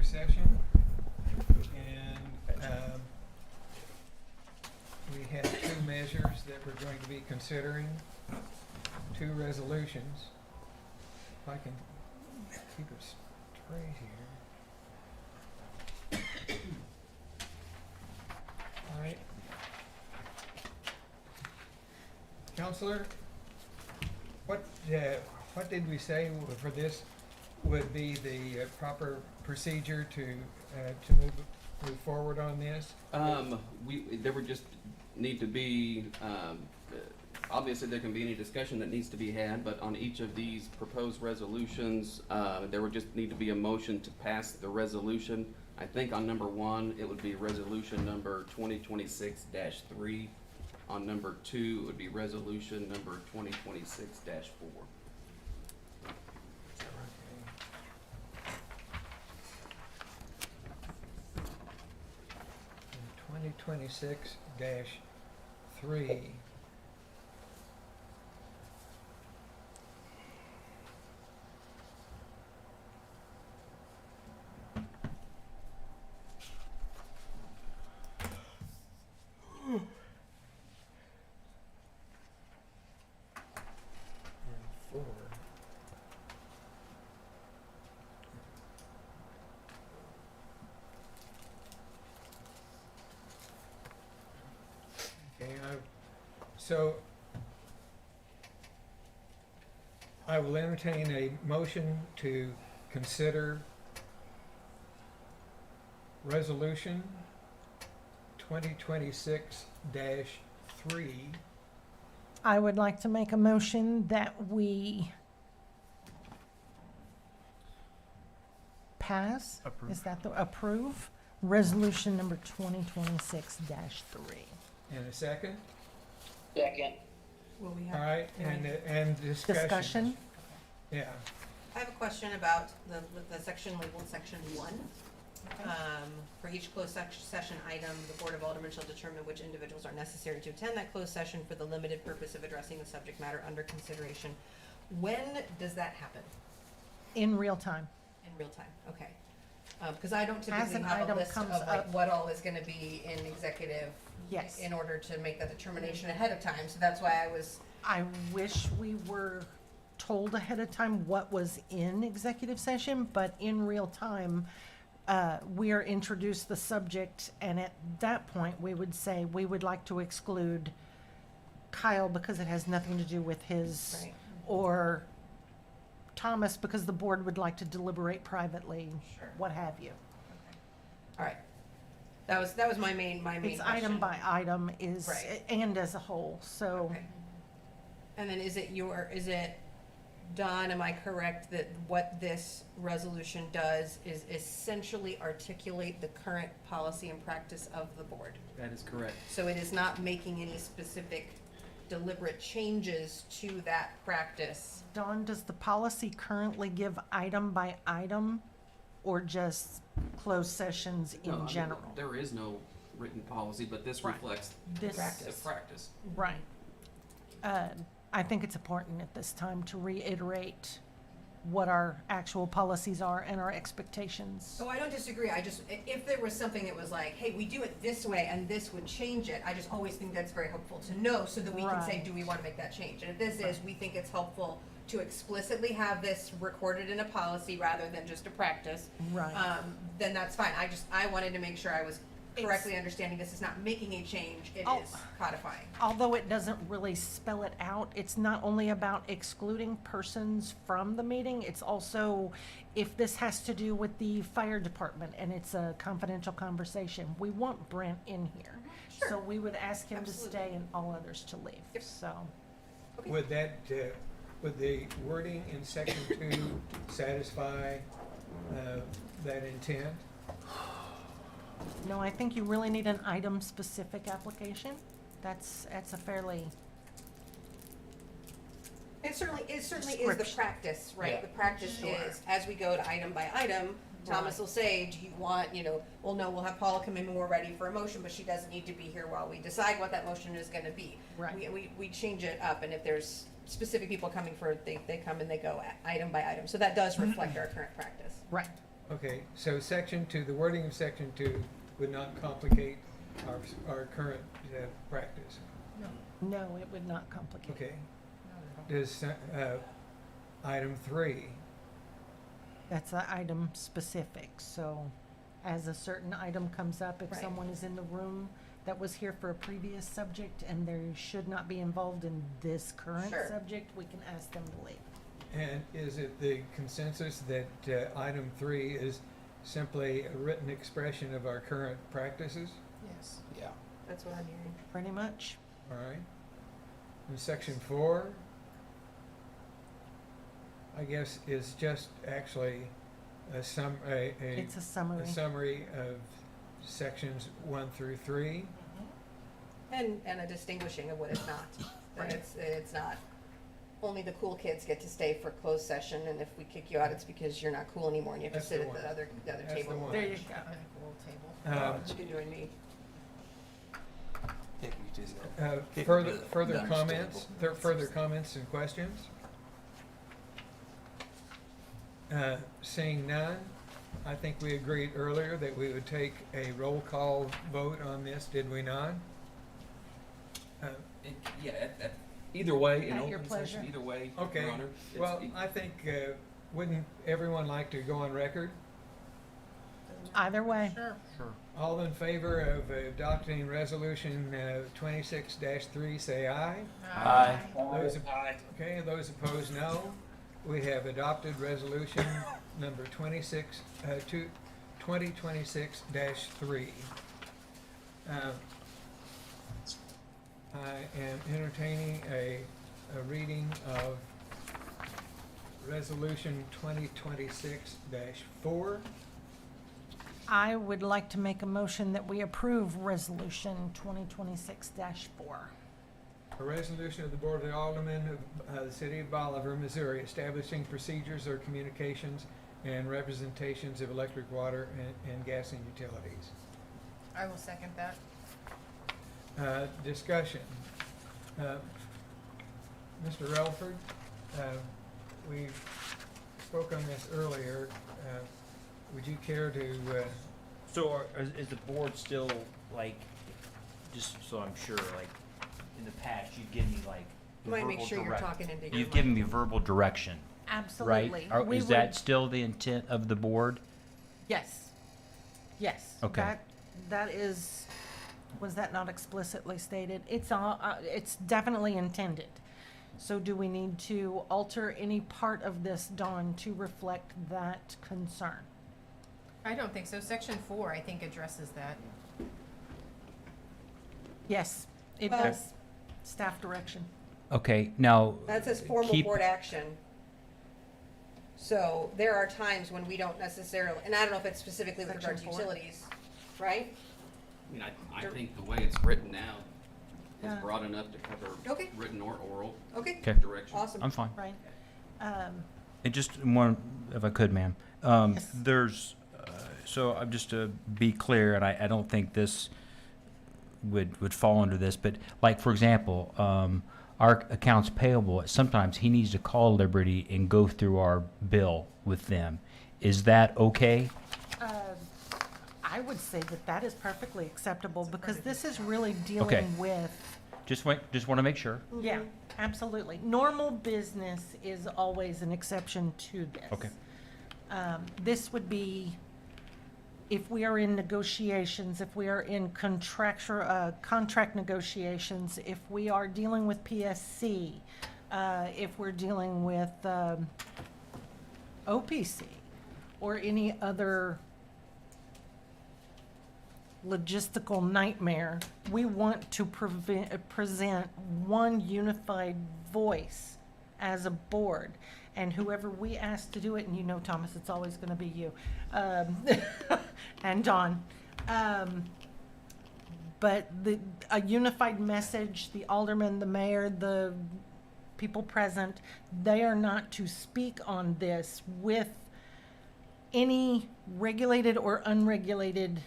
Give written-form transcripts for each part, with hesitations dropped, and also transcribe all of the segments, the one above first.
session, and we have two measures that we're going to be considering, two resolutions. If I can keep it straight here. All right. Counselor, what did we say for this would be the proper procedure to move forward on this? There would just need to be, obviously there can be any discussion that needs to be had, but on each of these proposed resolutions, there would just need to be a motion to pass the resolution. I think on number 1, it would be resolution number 2026-3. On number 2, it would be resolution number 2026-4. 2026-3. And 4. Okay, so I will entertain a motion to consider resolution 2026-3. I would like to make a motion that we pass, is that the, approve, resolution number 2026-3. And a second? Second. Will we All have, right, and discussion. Discussion? Yeah. I have a question about the section labeled section 1. For each closed session item, the Board of Aldermen shall determine which individuals are necessary to attend that closed session for the limited purpose of addressing the subject matter under consideration. When does that happen? In real time. In real time, okay. Because I don't As typically an have a item list of comes like up. what all is gonna be in executive Yes. in order to make that determination ahead of time, so that's why I was, I wish we were told ahead of time what was in executive session, but in real time, we are introduced the subject, and at that point, we would say, we would like to exclude Kyle because it has nothing to do with his, right, or Thomas because the board would like to deliberate privately, sure, what have you. all right. That was my main It's question. item by item is, Right. and as a whole, so. Okay. And then is it Don, am I correct that what this resolution does is essentially articulate the current policy and practice of the board? That is correct. So it is not making any specific deliberate changes to that practice? Dawn, does the policy currently give item by item or just closed sessions No, I in mean, general? there is no written policy, but this Right. reflects This, the practice. right. I think it's important at this time to reiterate what our actual policies are and our expectations. Oh, I don't disagree. If there was something that was like, hey, we do it this way and this would change it, I just always think that's very helpful to know so that we can say, Right. do we want to make that change? And if this is, we think it's helpful to explicitly have this recorded in a policy rather than just a practice, Right. then that's fine. I wanted to make sure I was correctly understanding this is not making a change, it Oh. is codifying. Although it doesn't really spell it out, it's not only about excluding persons from the meeting, it's also if this has to do with the fire department and it's a confidential conversation, we want Brent in here. Sure. So we would ask him to Absolutely. stay and all others to leave, Yep. so. Okay. Would that, would the wording in section 2 satisfy that intent? No, I think you really need an item-specific application. That's a fairly, It certainly is the Description. practice, right? Yeah. The practice Sure. is, as we go to item by item, Thomas Right. will say, do you want, well, no, we'll have Paula come in when we're ready for a motion, but she doesn't need to be here while we decide what that motion is gonna be. Right. We change it up, and if there's specific people coming for it, they come and they go item by item. So that does reflect our current practice. right. Okay, so section two, the wording of section two would not complicate our current practice. No, it would not complicate. Okay. Does, item three, That's an item specific, so as a certain item comes up, if Right. someone is in the room that was here for a previous subject and they should not be involved in this current Sure. subject, we can ask them to leave. and is it the consensus that, item three is simply a written expression of our current practices? Yes. Yeah. That's what I'm hearing. Pretty much. All right. And section four, I guess, is just actually It's a a summary. summary of sections 1 through 3. And a distinguishing of what it's not. Right. That it's not, only the cool kids get to stay for closed session, and if we kick you out, it's because you're not cool anymore and you have to That's sit the at one. the other That's the table. one. There you go. You can join me. Yeah, you just go. Further Understandable. comments, further comments and questions? Seeing none, I think we agreed earlier that we would take a roll call vote on this, did we not? Yeah, either way, in At your open pleasure. session, either way, Okay. Your Honor. It's Well, e- I think, wouldn't everyone like to go on record? Either way. All in favor of adopting resolution 26-3, say aye. Aye. Okay, those opposed, no. We have adopted resolution number 2026-3. I am entertaining a reading of resolution 2026-4. I would like to make a motion that we approve resolution 2026-4. A resolution of the Board of Aldermen of the City of Bolivar, Missouri, establishing procedures or communications and representations of electric, water, and gas and utilities. I will second that. Discussion. Mr. Relford, we spoke on this earlier. Would you care to, So is the board still, like, just so I'm sure, like, in the past, you've given me, like, You might make verbal sure you're direct- talking into your You've mic. given me verbal direction, right? Absolutely. We Is would- that still the intent of the board? Yes. Yes. Okay. That is, was that not explicitly stated? It's all, it's definitely intended. So do we need to alter any part of this, Dawn, to reflect that concern? I don't think so. Section 4, I think, addresses that. Yes, it Well- does. Staff direction. Okay, now. That says formal keep- board action. So there are times when we don't necessarily, and I don't know if it's specifically with regard to Section 4. utilities, right? I mean, I think the way it's written now Yeah. is broad enough to cover Okay. written or oral Okay, Okay, direction. awesome. I'm fine. Right. And just one, if I could, ma'am. Yes. There's, so I'm just to be clear, and I don't think this would fall under this, but like, for example, our accounts payable, sometimes he needs to call Liberty and go through our bill with them. Is that okay? I would say that that is perfectly acceptable because this is really Okay. dealing with, Just want to make sure. yeah, absolutely. Normal business is always an exception to this. Okay. This would be, if we are in negotiations, if we are in contract negotiations, if we are dealing with PSC, if we're dealing with, OPC, or any other logistical nightmare, we want to present one unified voice as a board. And whoever we ask to do it, and you know, Thomas, it's always gonna be you, and Dawn. But a unified message, the alderman, the mayor, the people present, they are not to speak on this with any regulated or unregulated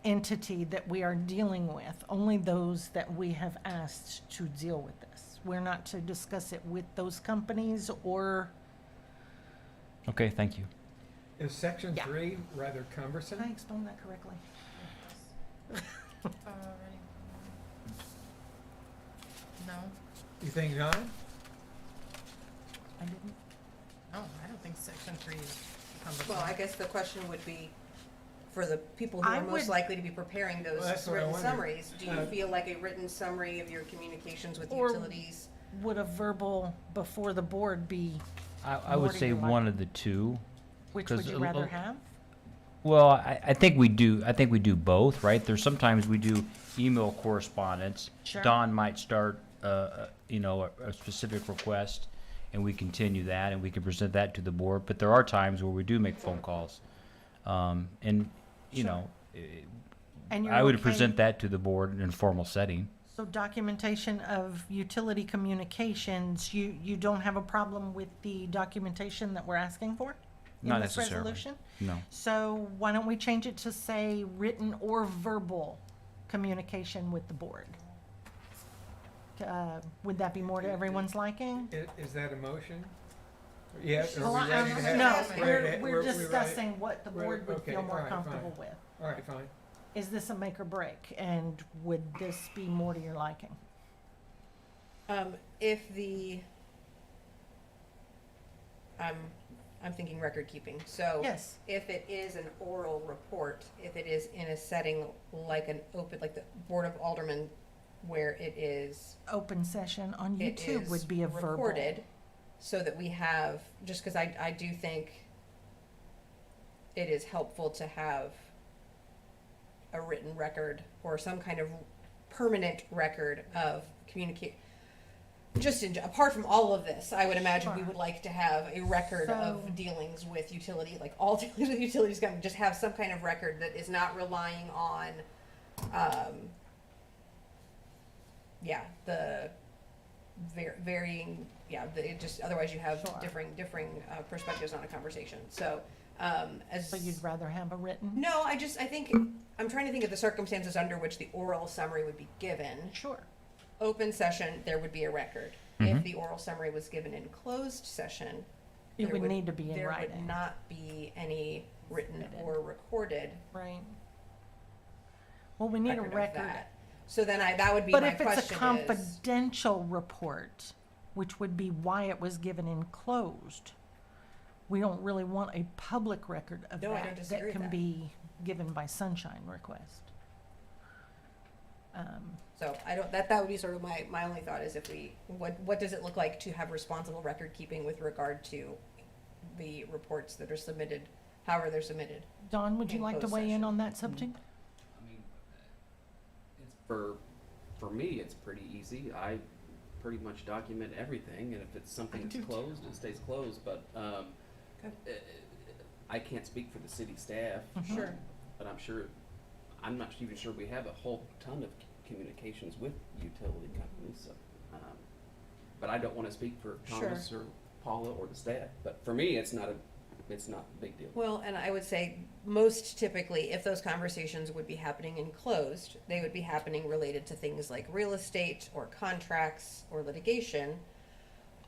entity that we are dealing with, only those that we have asked to deal with this. We're not to discuss it with those companies or, Okay, thank you. Is section Yeah. 3 rather Did I cumbersome? explain that correctly? Already. No, You think not? I didn't. no, I don't think section 3 is cumbersome. Well, I guess the question would be, for the people who I are most would- likely to be preparing those Well, that's what I written wondered. summaries, do you Uh, feel like a written summary of your communications with Or- utilities? Would a verbal before the board be, I would More to say your one of the two. which 'Cause would you a rather lo- have? Well, I think we do. I think we do both, right? There's sometimes we do email correspondence. Sure. Don might start, a specific request, and we continue that, and we can present that to the board. But there are times where we do make phone calls, and you Sure. know, And you're I would okay- present that to the board in a formal setting. So documentation of utility communications, you don't have a problem with the documentation that we're asking for? Not In this necessarily. resolution? No. So why don't we change it to say written or verbal communication with the board? Would that be more to everyone's liking? Is that a motion? Yes, Well, are we I'm- ready to have? No, Right, we're we we're ready? discussing what the Right, board would okay, feel more all right, fine. comfortable with. All right, fine. Is this a make or break, and would this be more to your liking? If the, I'm thinking record keeping, so. Yes. If it is an oral report, if it is in a setting like an open, like the Board of Aldermen, where it is, Open session on it YouTube is would be a verbal. recorded, so that we have, just because I do think it is helpful to have a written record or some kind of permanent record of communicate. Just apart from all of this, I would imagine we Sure. would like to have a record So- of dealings with utility, like all dealings with utilities company, just have some kind of record that is not relying on, the varying, it just, otherwise you have Sure. differing perspectives on a conversation, so, as. So you'd rather have a written? No, I think, I'm trying to think of the circumstances under which the oral summary would be given. Sure. Open session, there would be a record. If the oral summary was given in closed session, It there would need to be in there would writing. not be any written Submitted. or recorded Right. Well, we need a record of record. that. So then that would be But my if it's question a is, confidential report, which would be why it was given in closed, we don't really want a public record of No, I don't that disagree that with can that. be given by sunshine request. so I don't, that would be sort of my only thought is if we, what does it look like to have responsible record keeping with regard to the reports that are submitted, however they're submitted? Don, would you In like to closed weigh in session. on that subject? I mean, it's for me, it's pretty easy. I pretty much document everything, and if it's something I that's do too. closed, it stays closed, but, I can't speak for the city staff. Mhm. Sure. But I'm not even sure we have a whole ton of communications with utility companies, so, but I don't wanna speak for Thomas or Paula or the staff, but for me, it's not a big deal. Well, and I would say most typically, if those conversations would be happening in closed, they would be happening related to things like real estate or contracts or litigation,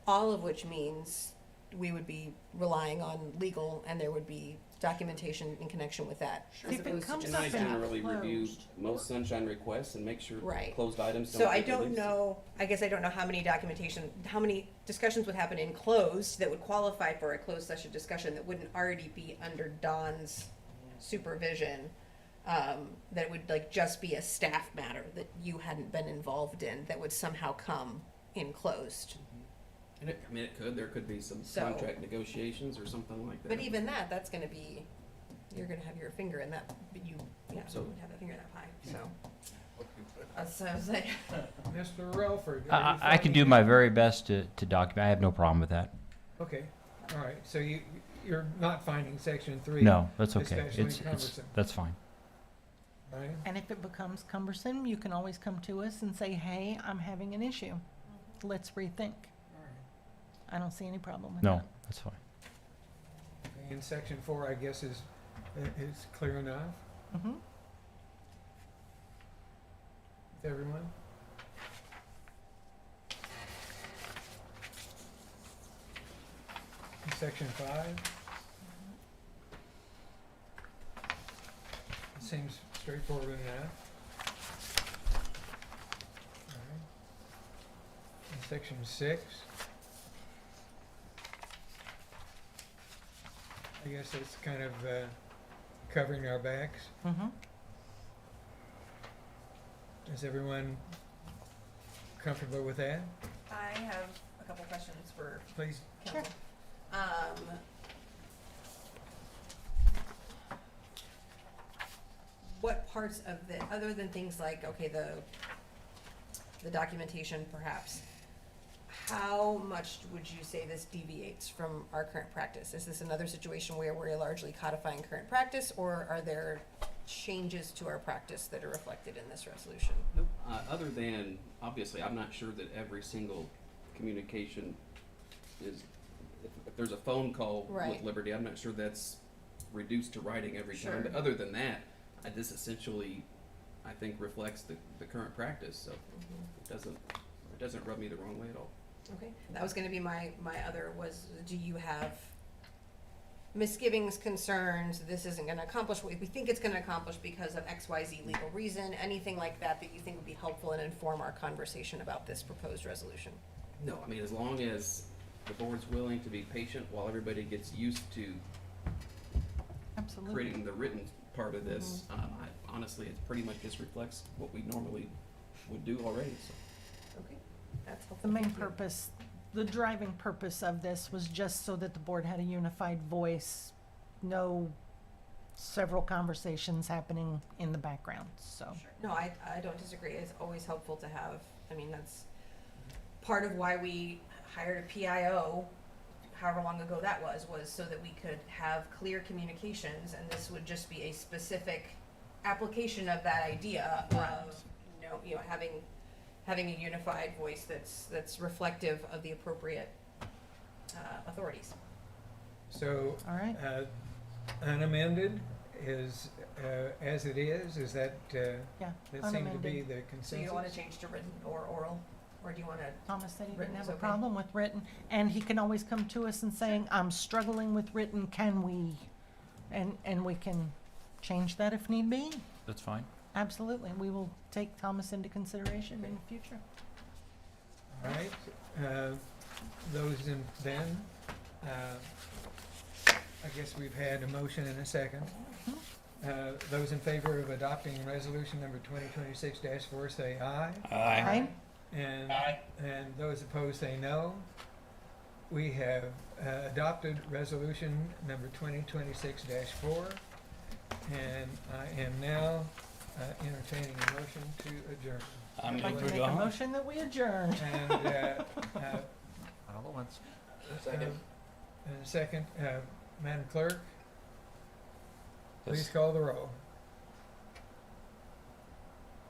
all of which means we would be relying on legal and there would be documentation in connection with that. If as it opposed to comes just- And I up in generally review closed. most sunshine requests and make sure Right. closed items don't So I get don't released. know, I guess I don't know how many discussions would happen in closed that would qualify for a closed session discussion that wouldn't already be under Don's supervision. That would like just be a staff matter that you hadn't been involved in that would somehow come in closed. And there could be some So- contract negotiations or something like that. But even that's gonna be, you're gonna have your finger in that, but you So- would have a finger in that pie, so. That's what I was like. Mr. Relford, are you I can do finding my it- very best to document. I have no problem with that. Okay, all right, so you're not finding section 3? No, that's okay. Especially It's cumbersome. that's fine. Right? And if it becomes cumbersome, you can always come to us and say, hey, I'm having an issue. Let's rethink. I don't see any problem with No, that. that's fine. And section 4, I guess, is clear enough Mm-hmm. with everyone? Section 5, seems straightforward enough. All right. In section 6, I guess it's kind of covering our backs. Mm-hmm. Is everyone comfortable with that? I have a couple questions for Please. council. What parts of the, other than things like, okay, the documentation perhaps, how much would you say this deviates from our current practice? Is this another situation where we're largely codifying current practice, or are there changes to our practice that are reflected in this resolution? Nope. Other than, obviously, I'm not sure that every single communication is, if there's a phone call with Right. Liberty, I'm not sure that's reduced to writing every Sure. time. But other than that, this essentially, I think, reflects the current practice, so it doesn't rub me the wrong way at all. Okay, that was gonna be my other was, do you have misgivings, concerns, this isn't gonna accomplish what we think it's gonna accomplish because of XYZ legal reason, anything like that that you think would be helpful and inform our conversation about this proposed resolution? No, I mean, as long as the board's willing to be patient while everybody gets used to Absolutely. creating the written part of this, honestly, it pretty much just reflects what we normally would do already, so. Okay, that's helpful. The main Thank you. purpose, the driving purpose of this was just so that the board had a unified voice, no several conversations happening in the background, so. Sure. No, I don't disagree. It's always helpful to have, I mean, that's part of why we hired a PIO, however long ago that was so that we could have clear communications, and this would just be a specific application of that idea of, you know, having a unified voice that's reflective of the appropriate authorities. So, All right. unamended is, as it is that, Yeah, that seemed to be unamended. the So consensus? you don't wanna change to written or oral, or do you wanna? Thomas said he Written didn't is have a okay. problem with written, and he can always come to us and saying, I'm struggling with written, can we? And we can change that if need be. That's fine. Absolutely, we will take Thomas into consideration in the future. All right, those in, then, I guess we've had a motion and a second. Those in favor of adopting resolution number 2026-4 say aye. Aye. And those opposed say no. We have adopted resolution number 2026-4, and I am now entertaining a motion to adjourn. I'm I'd like going to to make go a home. motion that we adjourn. And, All at once. and a second, Madam Clerk, please Yes. call the roll.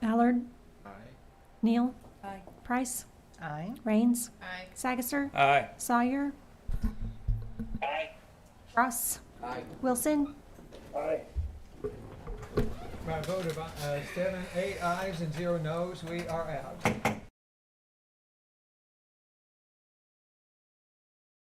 Ballard, Aye. Neal, Aye. Price, Aye. Rains, Aye. Sagister, Aye. Sawyer. Ross, Aye. Wilson, By a vote of 8 ayes and 0 noes, we are out.